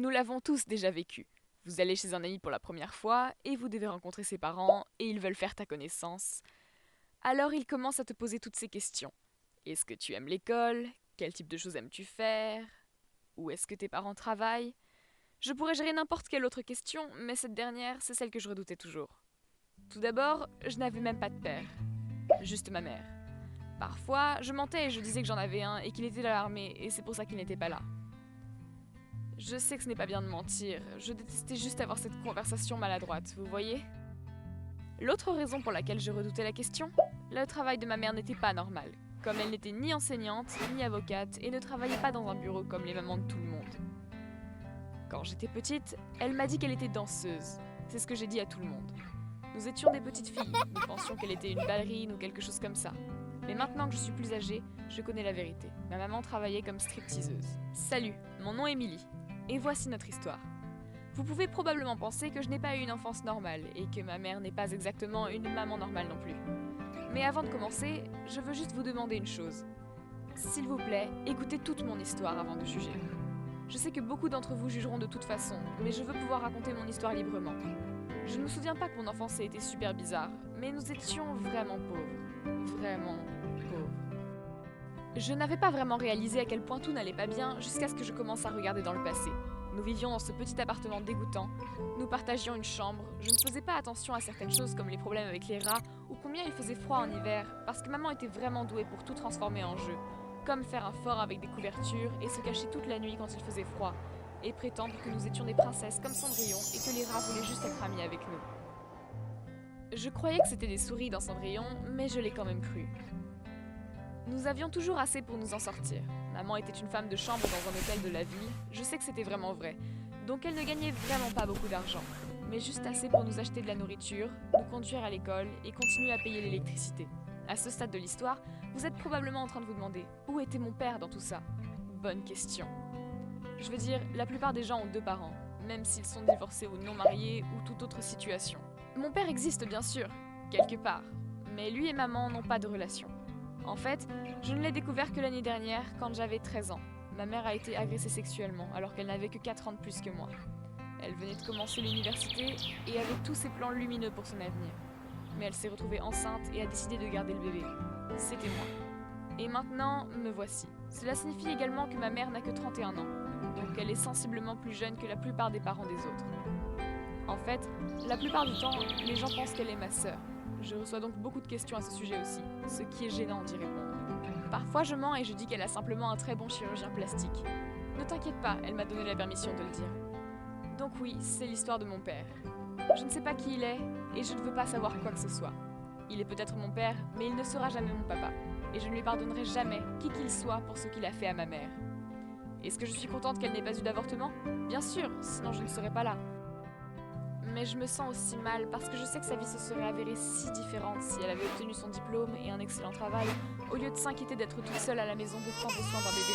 Nous l'avons tous déjà vécu. Vous allez chez un ami pour la première fois et vous devez rencontrer ses parents et ils veulent faire ta connaissance. Alors ils commencent à te poser toutes ces questions. Est-ce que tu aimes l'école? Quel type de choses aimes-tu faire? Où est-ce que tes parents travaillent? Je pourrais gérer n'importe quelle autre question, mais cette dernière, c'est celle que je redoutais toujours. Tout d'abord, je n'avais même pas de père, juste ma mère. Parfois, je mentais et je disais que j'en avais un et qu'il était à l'armée et c'est pour ça qu'il n'était pas là. Je sais que ce n'est pas bien de mentir, je détestais juste avoir cette conversation maladroite, vous voyez? L'autre raison pour laquelle je redoutais la question, le travail de ma mère n'était pas normal, comme elle n'était ni enseignante, ni avocate et ne travaillait pas dans un bureau comme les mamans de tout le monde. Quand j'étais petite, elle m'a dit qu'elle était danseuse, c'est ce que j'ai dit à tout le monde. Nous étions des petites filles, nous pensions qu'elle était une ballerine ou quelque chose comme ça. Mais maintenant que je suis plus âgée, je connais la vérité. Ma maman travaillait comme stripteaseuse. Salut, mon nom est Emily. Et voici notre histoire. Vous pouvez probablement penser que je n'ai pas eu une enfance normale et que ma mère n'est pas exactement une maman normale non plus. Mais avant de commencer, je veux juste vous demander une chose. S'il vous plaît, écoutez toute mon histoire avant de juger. Je sais que beaucoup d'entre vous jugeront de toute façon, mais je veux pouvoir raconter mon histoire librement. Je ne me souviens pas que mon enfance ait été super bizarre, mais nous étions vraiment pauvres. Vraiment pauvres. Je n'avais pas vraiment réalisé à quel point tout n'allait pas bien jusqu'à ce que je commence à regarder dans le passé. Nous vivions dans ce petit appartement dégoûtant, nous partagions une chambre, je ne faisais pas attention à certaines choses comme les problèmes avec les rats ou combien il faisait froid en hiver, parce que maman était vraiment douée pour tout transformer en jeu, comme faire un fort avec des couvertures et se cacher toute la nuit quand il faisait froid, et prétendre que nous étions des princesses comme Cendrillon et que les rats voulaient juste être amis avec nous. Je croyais que c'était des souris dans Cendrillon, mais je l'ai quand même cru. Nous avions toujours assez pour nous en sortir. Maman était une femme de chambre dans un hôtel de la ville, je sais que c'était vraiment vrai. Donc elle ne gagnait vraiment pas beaucoup d'argent, mais juste assez pour nous acheter de la nourriture, nous conduire à l'école et continuer à payer l'électricité. À ce stade de l'histoire, vous êtes probablement en train de vous demander où était mon père dans tout ça? Bonne question. Je veux dire, la plupart des gens ont deux parents, même s'ils sont divorcés ou non mariés ou toute autre situation. Mon père existe bien sûr, quelque part, mais lui et maman n'ont pas de relation. En fait, je ne l'ai découvert que l'année dernière, quand j'avais 13 ans. Ma mère a été agressée sexuellement, alors qu'elle n'avait que 4 ans de plus que moi. Elle venait de commencer l'université et avait tous ses plans lumineux pour son avenir. Mais elle s'est retrouvée enceinte et a décidé de garder le bébé. C'était moi. Et maintenant, me voici. Cela signifie également que ma mère n'a que 31 ans, donc elle est sensiblement plus jeune que la plupart des parents des autres. En fait, la plupart du temps, les gens pensent qu'elle est ma sœur. Je reçois donc beaucoup de questions à ce sujet aussi, ce qui est gênant d'y répondre. Parfois je mens et je dis qu'elle a simplement un très bon chirurgien plastique. Ne t'inquiète pas, elle m'a donné la permission de le dire. Donc oui, c'est l'histoire de mon père. Je ne sais pas qui il est et je ne veux pas savoir quoi que ce soit. Il est peut-être mon père, mais il ne sera jamais mon papa. Et je ne lui pardonnerai jamais, qui qu'il soit, pour ce qu'il a fait à ma mère. Est-ce que je suis contente qu'elle n'ait pas eu d'avortement? Bien sûr, sinon je ne serais pas là. Mais je me sens aussi mal parce que je sais que sa vie se serait avérée si différente si elle avait obtenu son diplôme et un excellent travail, au lieu de s'inquiéter d'être toute seule à la maison pour prendre soin d'un bébé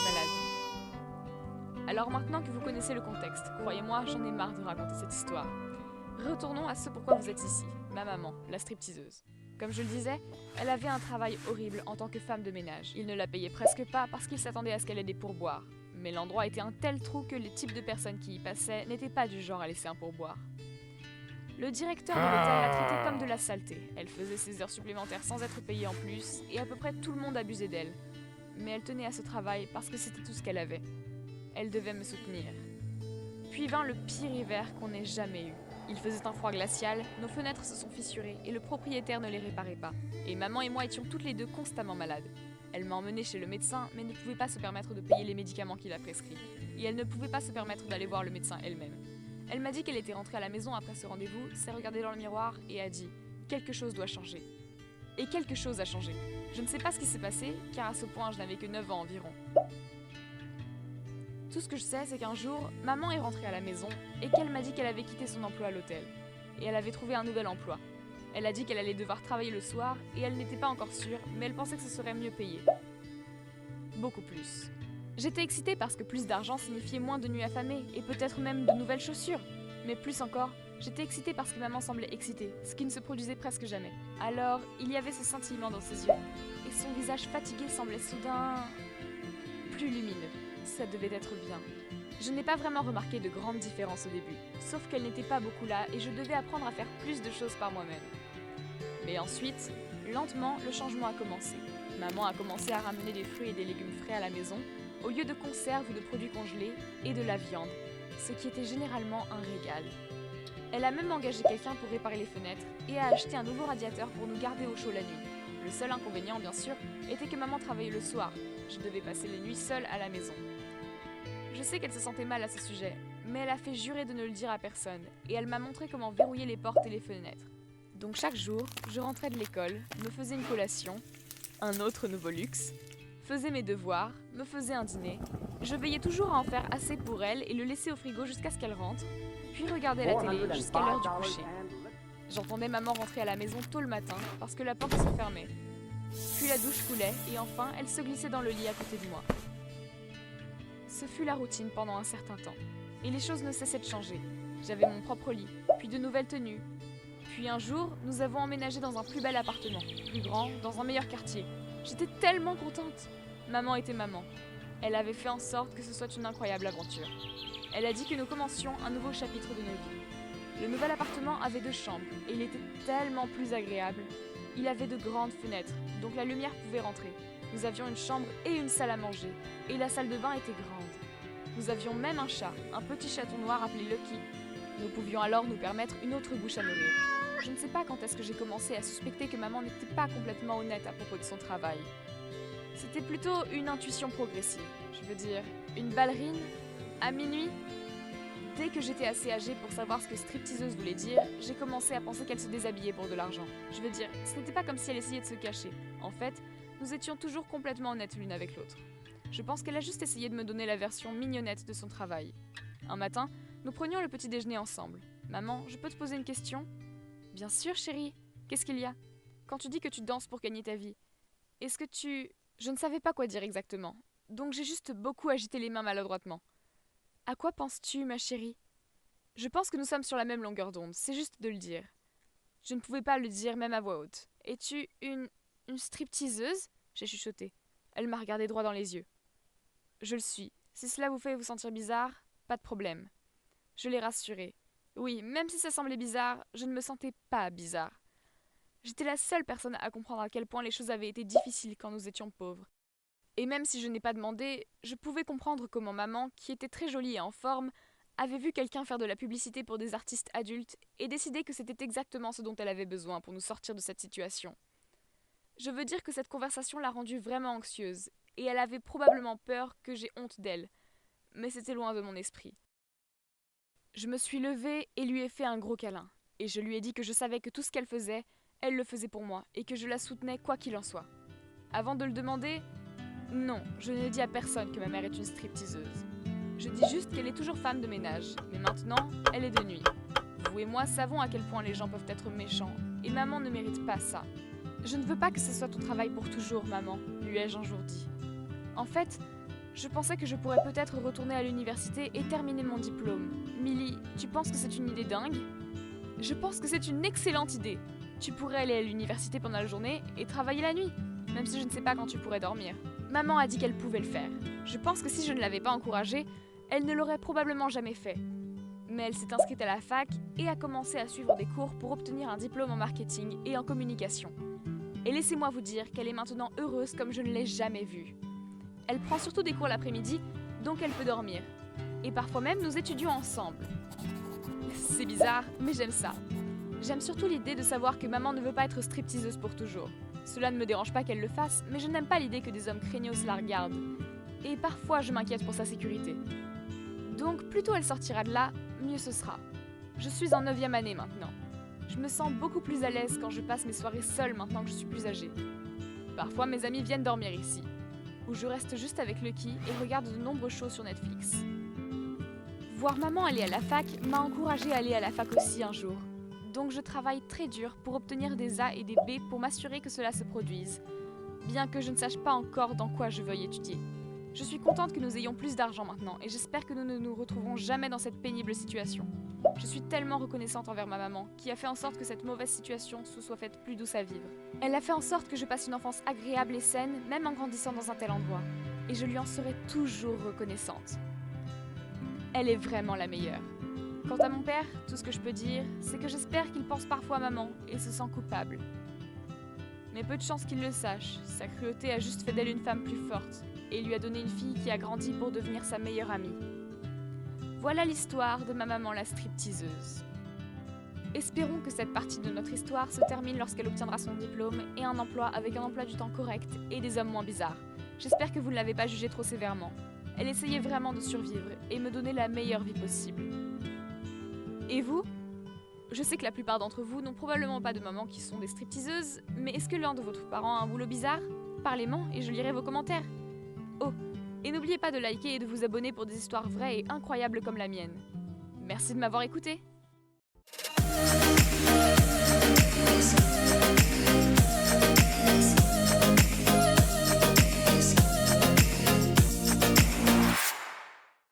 malade. Alors maintenant que vous connaissez le contexte, croyez-moi, j'en ai marre de raconter cette histoire. Retournons à ce pourquoi vous êtes ici, ma maman, la stripteaseuse. Comme je le disais, elle avait un travail horrible en tant que femme de ménage. Il ne la payait presque pas parce qu'il s'attendait à ce qu'elle ait des pourboires. Mais l'endroit était un tel trou que les types de personnes qui y passaient n'étaient pas du genre à laisser un pourboire. Le directeur de l'hôtel la traitait comme de la saleté. Elle faisait ses heures supplémentaires sans être payée en plus, et à peu près tout le monde abusait d'elle. Mais elle tenait à ce travail parce que c'était tout ce qu'elle avait. Elle devait me soutenir. Puis vint le pire hiver qu'on ait jamais eu. Il faisait un froid glacial, nos fenêtres se sont fissurées et le propriétaire ne les réparait pas. Et maman et moi étions toutes les deux constamment malades. Elle m'a emmenée chez le médecin, mais ne pouvait pas se permettre de payer les médicaments qu'il a prescrits. Et elle ne pouvait pas se permettre d'aller voir le médecin elle-même. Elle m'a dit qu'elle était rentrée à la maison après ce rendez-vous, s'est regardée dans le miroir et a dit « Quelque chose doit changer ». Et quelque chose a changé. Je ne sais pas ce qui s'est passé, car à ce point je n'avais que 9 ans environ. Tout ce que je sais, c'est qu'un jour, maman est rentrée à la maison et qu'elle m'a dit qu'elle avait quitté son emploi à l'hôtel. Et elle avait trouvé un nouvel emploi. Elle a dit qu'elle allait devoir travailler le soir et elle n'était pas encore sûre, mais elle pensait que ce serait mieux payé. Beaucoup plus. J'étais excitée parce que plus d'argent signifiait moins de nuits affamées et peut-être même de nouvelles chaussures. Mais plus encore, j'étais excitée parce que maman semblait excitée, ce qui ne se produisait presque jamais. Alors, il y avait ce scintillement dans ses yeux, et son visage fatigué semblait soudain plus lumineux. Ça devait être bien. Je n'ai pas vraiment remarqué de grandes différences au début, sauf qu'elles n'étaient pas beaucoup là et je devais apprendre à faire plus de choses par moi-même. Mais ensuite, lentement, le changement a commencé. Maman a commencé à ramener des fruits et des légumes frais à la maison, au lieu de conserves ou de produits congelés, et de la viande, ce qui était généralement un régal. Elle a même engagé quelqu'un pour réparer les fenêtres et a acheté un nouveau radiateur pour nous garder au chaud la nuit. Le seul inconvénient, bien sûr, était que maman travaillait le soir. Je devais passer les nuits seule à la maison. Je sais qu'elle se sentait mal à ce sujet, mais elle a fait jurer de ne le dire à personne, et elle m'a montré comment verrouiller les portes et les fenêtres. Donc chaque jour, je rentrais de l'école, me faisais une collation, un autre nouveau luxe, faisais mes devoirs, me faisais un dîner. Je veillais toujours à en faire assez pour elle et le laisser au frigo jusqu'à ce qu'elle rentre, puis regardais la télé jusqu'à l'heure du coucher. J'entendais maman rentrer à la maison tôt le matin parce que la porte se fermait. Puis la douche coulait et enfin elle se glissait dans le lit à côté de moi. Ce fut la routine pendant un certain temps, et les choses ne cessaient de changer. J'avais mon propre lit, puis de nouvelles tenues. Puis un jour, nous avons emménagé dans un plus bel appartement, plus grand, dans un meilleur quartier. J'étais tellement contente. Maman était maman. Elle avait fait en sorte que ce soit une incroyable aventure. Elle a dit que nous commencions un nouveau chapitre de nos vies. Le nouvel appartement avait 2 chambres, et il était tellement plus agréable. Il avait de grandes fenêtres, donc la lumière pouvait rentrer. Nous avions une chambre et une salle à manger, et la salle de bain était grande. Nous avions même un chat, un petit chaton noir appelé Lucky. Nous pouvions alors nous permettre une autre bouche à nourrir. Je ne sais pas quand est-ce que j'ai commencé à suspecter que maman n'était pas complètement honnête à propos de son travail. C'était plutôt une intuition progressive. Je veux dire, une ballerine, à minuit. Dès que j'étais assez âgée pour savoir ce que stripteaseuse voulait dire, j'ai commencé à penser qu'elle se déshabillait pour de l'argent. Je veux dire, ce n'était pas comme si elle essayait de se cacher. En fait, nous étions toujours complètement honnêtes l'une avec l'autre. Je pense qu'elle a juste essayé de me donner la version mignonnette de son travail. Un matin, nous prenions le petit déjeuner ensemble. Maman, je peux te poser une question ? Bien sûr, chérie. Qu'est-ce qu'il y a ? Quand tu dis que tu danses pour gagner ta vie, est-ce que tu... Je ne savais pas quoi dire exactement, donc j'ai juste beaucoup agité les mains maladroitement. À quoi penses-tu, ma chérie ? Je pense que nous sommes sur la même longueur d'onde, c'est juste de le dire. Je ne pouvais pas le dire même à voix haute. Es-tu une stripteaseuse ? J'ai chuchoté. Elle m'a regardé droit dans les yeux. Je le suis. Si cela vous fait vous sentir bizarre, pas de problème. Je l'ai rassurée. Oui, même si ça semblait bizarre, je ne me sentais pas bizarre. J'étais la seule personne à comprendre à quel point les choses avaient été difficiles quand nous étions pauvres. Et même si je n'ai pas demandé, je pouvais comprendre comment maman, qui était très jolie et en forme, avait vu quelqu'un faire de la publicité pour des artistes adultes et décidé que c'était exactement ce dont elle avait besoin pour nous sortir de cette situation. Je veux dire que cette conversation l'a rendue vraiment anxieuse, et elle avait probablement peur que j'aie honte d'elle, mais c'était loin de mon esprit. Je me suis levée et lui ai fait un gros câlin, et je lui ai dit que je savais que tout ce qu'elle faisait, elle le faisait pour moi, et que je la soutenais quoi qu'il en soit. Avant de le demander, non, je ne dis à personne que ma mère est une stripteaseuse. Je dis juste qu'elle est toujours femme de ménage, mais maintenant, elle est de nuit. Vous et moi savons à quel point les gens peuvent être méchants, et maman ne mérite pas ça. Je ne veux pas que ce soit ton travail pour toujours, maman, lui ai-je un jour dit. En fait, je pensais que je pourrais peut-être retourner à l'université et terminer mon diplôme. Millie, tu penses que c'est une idée dingue ? Je pense que c'est une excellente idée. Tu pourrais aller à l'université pendant la journée et travailler la nuit, même si je ne sais pas quand tu pourrais dormir. Maman a dit qu'elle pouvait le faire. Je pense que si je ne l'avais pas encouragée, elle ne l'aurait probablement jamais fait. Mais elle s'est inscrite à la fac et a commencé à suivre des cours pour obtenir un diplôme en marketing et en communication. Et laissez-moi vous dire qu'elle est maintenant heureuse comme je ne l'ai jamais vue. Elle prend surtout des cours l'après-midi, donc elle peut dormir. Et parfois même, nous étudions ensemble. C'est bizarre, mais j'aime ça. J'aime surtout l'idée de savoir que maman ne veut pas être stripteaseuse pour toujours. Cela ne me dérange pas qu'elle le fasse, mais je n'aime pas l'idée que des hommes craignos la regardent. Et parfois, je m'inquiète pour sa sécurité. Donc, plus tôt elle sortira de là, mieux ce sera. Je suis en 9e année maintenant. Je me sens beaucoup plus à l'aise quand je passe mes soirées seule maintenant que je suis plus âgée. Parfois, mes amis viennent dormir ici, où je reste juste avec Lucky et regarde de nombreux shows sur Netflix. Voir maman aller à la fac m'a encouragée à aller à la fac aussi un jour. Donc je travaille très dur pour obtenir des A et des B pour m'assurer que cela se produise, bien que je ne sache pas encore dans quoi je veuille étudier. Je suis contente que nous ayons plus d'argent maintenant et j'espère que nous ne nous retrouverons jamais dans cette pénible situation. Je suis tellement reconnaissante envers ma maman, qui a fait en sorte que cette mauvaise situation se soit faite plus douce à vivre. Elle a fait en sorte que je passe une enfance agréable et saine, même en grandissant dans un tel endroit. Et je lui en serai toujours reconnaissante. Elle est vraiment la meilleure. Quant à mon père, tout ce que je peux dire, c'est que j'espère qu'il pense parfois à maman et se sent coupable. Mais peu de chance qu'il le sache, sa cruauté a juste fait d'elle une femme plus forte et lui a donné une fille qui a grandi pour devenir sa meilleure amie. Voilà l'histoire de ma maman la stripteaseuse. Espérons que cette partie de notre histoire se termine lorsqu'elle obtiendra son diplôme et un emploi avec un emploi du temps correct et des hommes moins bizarres. J'espère que vous ne l'avez pas jugée trop sévèrement. Elle essayait vraiment de survivre et me donner la meilleure vie possible. Et vous ? Je sais que la plupart d'entre vous n'ont probablement pas de mamans qui sont des stripteaseuses, mais est-ce que l'un de votre parents a un boulot bizarre ? Parlez-moi et je lirai vos commentaires. Oh, et n'oubliez pas de liker et de vous abonner pour des histoires vraies et incroyables comme la mienne. Merci de m'avoir écouté.